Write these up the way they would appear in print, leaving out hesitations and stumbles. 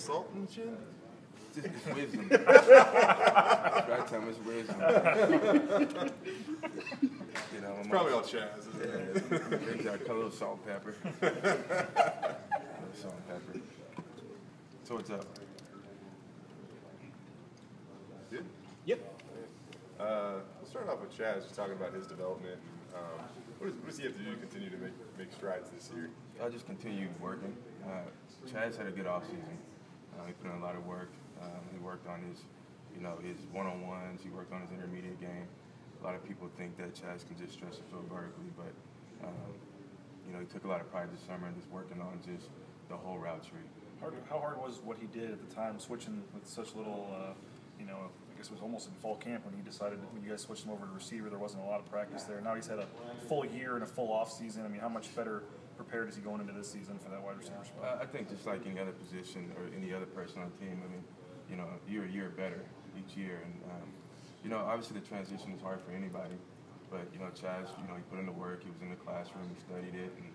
salt in the chin? It's wisdom. Right time, it's wisdom. You know, It's probably all Chaz, isn't it? Exactly. A little salt and pepper. A little salt and pepper. So what's up? Good? Yep. We'll start off with Chaz, just talking about his development. What does he have to do to continue to make strides this year? I'll just continue working. Chaz had a good offseason. He put in a lot of work. He worked on his one-on-ones. He worked on his intermediate game. A lot of people think that Chaz can just stretch the field vertically, but he took a lot of pride this summer and just working on just the whole route tree. How hard was what he did at the time, switching with such little, I guess it was almost in fall camp when he decided, when you guys switched him over to receiver, there wasn't a lot of practice there. Now he's had a full year and a full off season. I mean, how much better prepared is he going into this season for that wide receiver spot? I think just like any other position or any other person on the team, I mean, you're a year better each year. And, obviously the transition is hard for anybody. But, Chaz, he put in the work. He was in the classroom. He studied it. And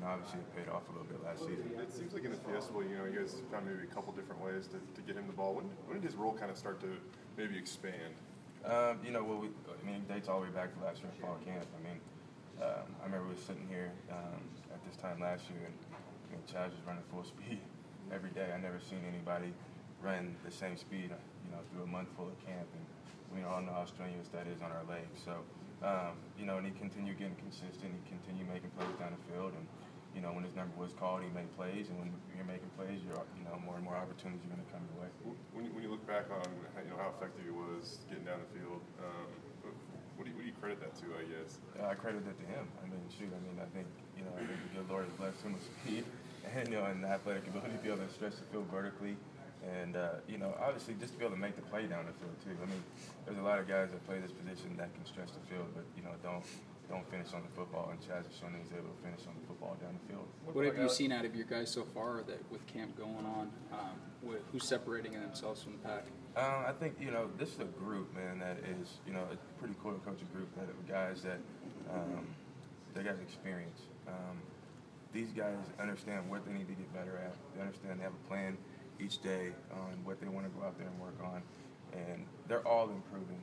obviously it paid off a little bit last season. It seems like in the Fiesta Bowl, you guys found maybe a couple different ways to get him the ball. When did his role kind of start to maybe expand? It dates all the way back to last year in fall camp. I remember we were sitting here at this time last year, and Chaz was running full speed every day. I never seen anybody run the same speed, through a month full of camp. And we all know how strenuous that is on our legs. So, and he continued getting consistent. He continued making plays down the field. And, when his number was called, he made plays. And when you're making plays, more and more opportunities are going to come your way. When you look back on how effective he was getting down the field, what do you credit that to, I guess? I credit that to him. I think the good Lord has blessed him with speed and and athletic ability to be able to stretch the field vertically. And, obviously just to be able to make the play down the field, too. There's a lot of guys that play this position that can stretch the field, but, don't finish on the football. And Chaz has shown he's able to finish on the football down the field. What have you seen out of your guys so far with camp going on? Who's separating themselves from the pack? I think, this is a group, man, that is, it's pretty cool to coach a group of guys that they got experience. These guys understand what they need to get better at. They understand they have a plan each day on what they want to go out there and work on, and they're all improving.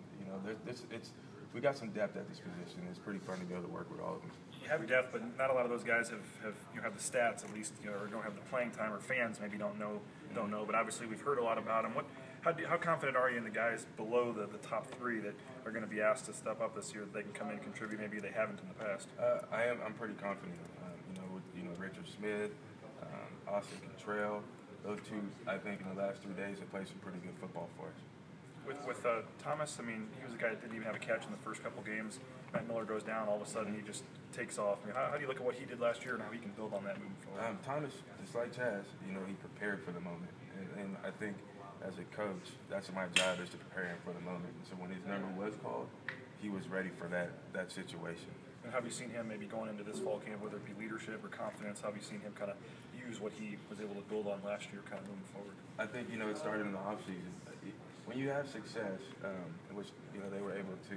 We got some depth at this position. It's pretty fun to be able to work with all of them. You have depth, but not a lot of those guys have the stats, at least, or don't have the playing time, or fans maybe don't know. But obviously we've heard a lot about them. How confident are you in the guys below the top three that are going to be asked to step up this year, that they can come in and contribute? Maybe they haven't in the past. I'm pretty confident. With Richard Smith, Austin Cottrell. Those two, I think, in the last 3 days have played some pretty good football for us. With Thomas, he was a guy that didn't even have a catch in the first couple games. Matt Miller goes down, all of a sudden he just takes off. How do you look at what he did last year and how he can build on that moving forward? Thomas, just like Chaz, he prepared for the moment. And I think as a coach, that's my job, is to prepare him for the moment. And so when his number was called, he was ready for that situation. And have you seen him maybe going into this fall camp, whether it be leadership or confidence, have you seen him kind of use what he was able to build on last year kind of moving forward? I think, it started in the offseason. When you have success, which, they were able to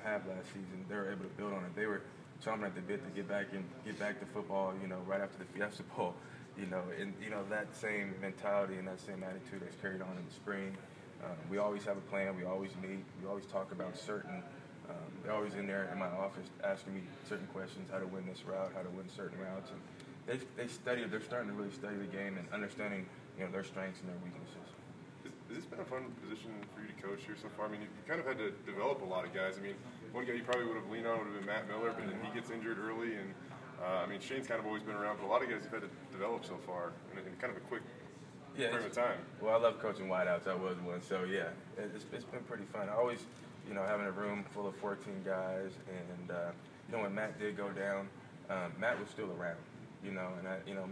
have last season, they were able to build on it. They were chomping at the bit to get back to football, right after the Fiesta Bowl, and that same mentality and that same attitude that's carried on in the spring. We always have a plan. We always meet. We always talk about certain they're always in there in my office asking me certain questions, how to win this route, how to win certain routes. And they're starting to really study the game and understanding, their strengths and their weaknesses. Has this been a fun position for you to coach here so far? You kind of had to develop a lot of guys. One guy you probably would have leaned on would have been Matt Miller, but then he gets injured early. And, Shane's kind of always been around, but a lot of guys you've had to develop so far in kind of a quick frame of time. Well, I love coaching wideouts. I was one. So, yeah, it's been pretty fun. I always, having a room full of 14 guys. And, when Matt did go down, Matt was still around.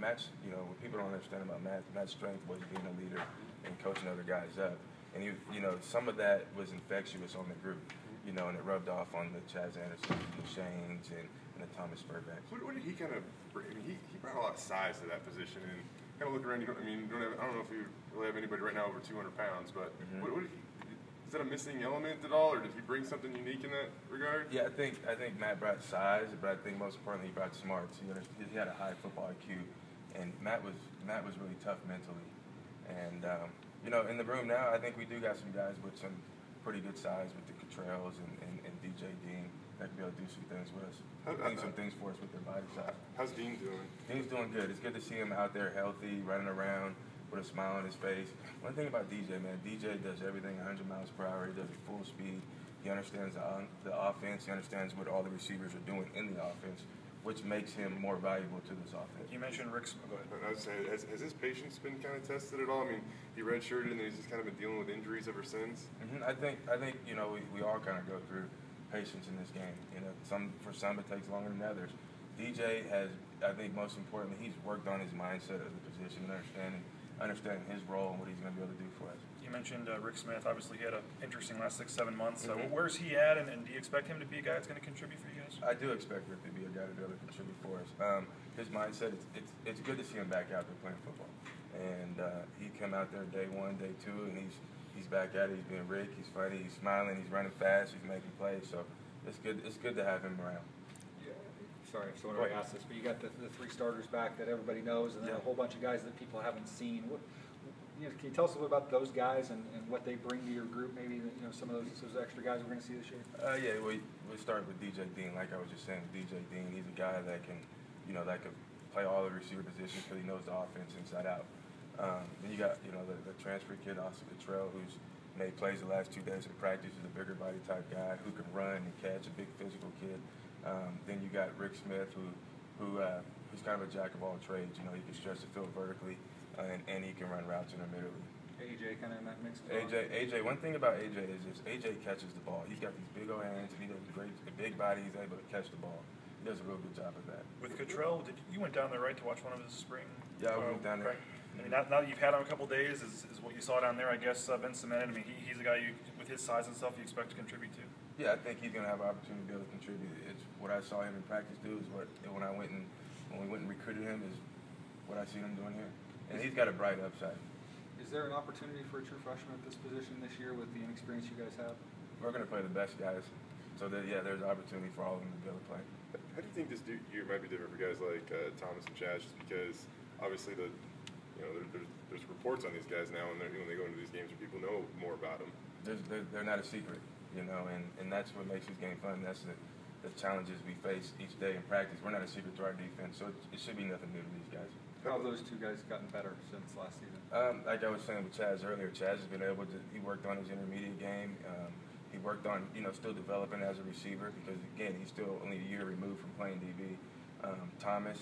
Matt's, what people don't understand about Matt's strength was being a leader and coaching other guys up. And some of that was infectious on the group, and it rubbed off on the Chaz Anderson, the Shanes, and the Thomas Spurback. What did he kind of bring? He brought a lot of size to that position, and kind of look around. I don't know if you really have anybody right now over 200 pounds, but is that a missing element at all, or did he bring something unique in that regard? Yeah, I think Matt brought size, but I think most importantly he brought smarts. He had a high football IQ, and Matt was really tough mentally. And you know, in the room now, I think we do got some guys with some pretty good size with the Cottrells and DJ Dean that can be able to do some things with us. Some things for us with their body size. How's Dean doing? Dean's doing good. It's good to see him out there healthy, running around with a smile on his face. One thing about DJ, man, DJ does everything 100 miles per hour. He does it full speed. He understands the offense. He understands what all the receivers are doing in the offense, which makes him more valuable to this offense. You mentioned Rick's. Go ahead. I was saying, has his patience been kind of tested at all? I mean, he redshirted and he's just kind of been dealing with injuries ever since. I think you know we all kind of go through patience in this game. You know, for some it takes longer than others. DJ has, I think, most importantly, he's worked on his mindset of the position and understanding his role and what he's going to be able to do for us. You mentioned Rick Smith. Obviously, he had an interesting last 6-7 months. Where's he at, and do you expect him to be a guy that's going to contribute for you guys? I do expect Rick to be a guy to be able to contribute for us. His mindset, it's good to see him back out there playing football. And he came out there day 1, day 2, and he's back at it. He's being Rick. He's funny. He's smiling. He's running fast. He's making plays. So it's good. It's good to have him around. Sorry if someone already asked this, but you got the 3 starters back that everybody knows, and then a whole bunch of guys that people haven't seen. Can you tell us a little about those guys and what they bring to your group? Maybe some of those extra guys we're going to see this year. Yeah, we start with DJ Dean. Like I was just saying, DJ Dean, he's a guy that can, that can play all the receiver positions because he knows the offense inside out. Then you got the transfer kid, Austin Cottrell, who's made plays the last 2 days of practice. He's a bigger body type guy who can run and catch, a big physical kid. Then you got Rick Smith, who's kind of a jack of all trades. He can stretch the field vertically, and he can run routes intermittently. AJ kind of in that mix. AJ. One thing about AJ is AJ catches the ball. He's got these big old hands, and he does a big body. He's able to catch the ball. He does a real good job of that. With Cottrell, you went down there, right, to watch one of his spring? Yeah, I went down there. I mean, now that you've had him a couple of days, is what you saw down there, I guess, been cemented? I mean, he's a guy with his size and stuff you expect to contribute to? Yeah, I think he's going to have an opportunity to be able to contribute. It's what I saw him in practice do is when we went and recruited him is what I seen him doing here. And he's got a bright upside. Is there an opportunity for a true freshman at this position this year with the inexperience you guys have? We're going to play the best guys. So, there's an opportunity for all of them to be able to play. How do you think this year might be different for guys like Thomas and Chaz, just because obviously there's reports on these guys now, and when they go into these games where people know more about them. They're not a secret, and that's what makes this game fun. That's the challenges we face each day in practice. We're not a secret to our defense, so it should be nothing new to these guys. How have those 2 guys gotten better since last season? Like I was saying with Chaz earlier, Chaz has been able to. He worked on his intermediate game. He worked on still developing as a receiver because again he's still only a year removed from playing DB. Thomas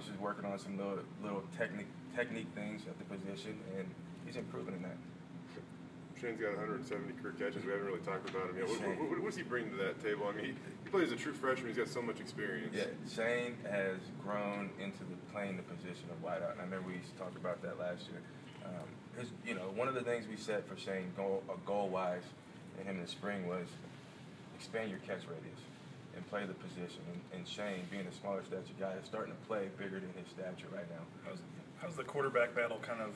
is working on some little technique things at the position, and he's improving in that. Shane's got 170 career catches. We haven't really talked about him yet. What does he bring to that table? I mean, he plays as a true freshman. He's got so much experience. Yeah, Shane has grown into playing the position of wideout, and I remember we used to talk about that last year. One of the things we set for Shane goal-wise and him in the spring was expand your catch radius and play the position. And Shane, being a smaller stature guy, is starting to play bigger than his stature right now. How's the quarterback battle kind of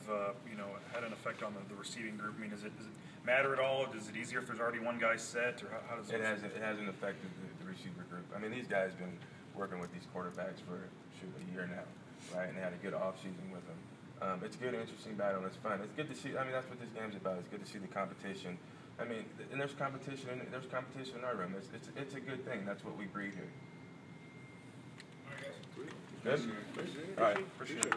had an effect on the receiving group? I mean, does it matter at all? Is it easier if there's already one guy set, or how does it? It hasn't affected the receiver group. I mean, these guys have been working with these quarterbacks for a year now, right? And they had a good offseason with them. It's a good, interesting battle. It's fun. It's good to see. I mean, that's what this game's about. It's good to see the competition. I mean, and there's competition in our room. It's a good thing. That's what we breed here. All right, guys. Good. All right. Appreciate it.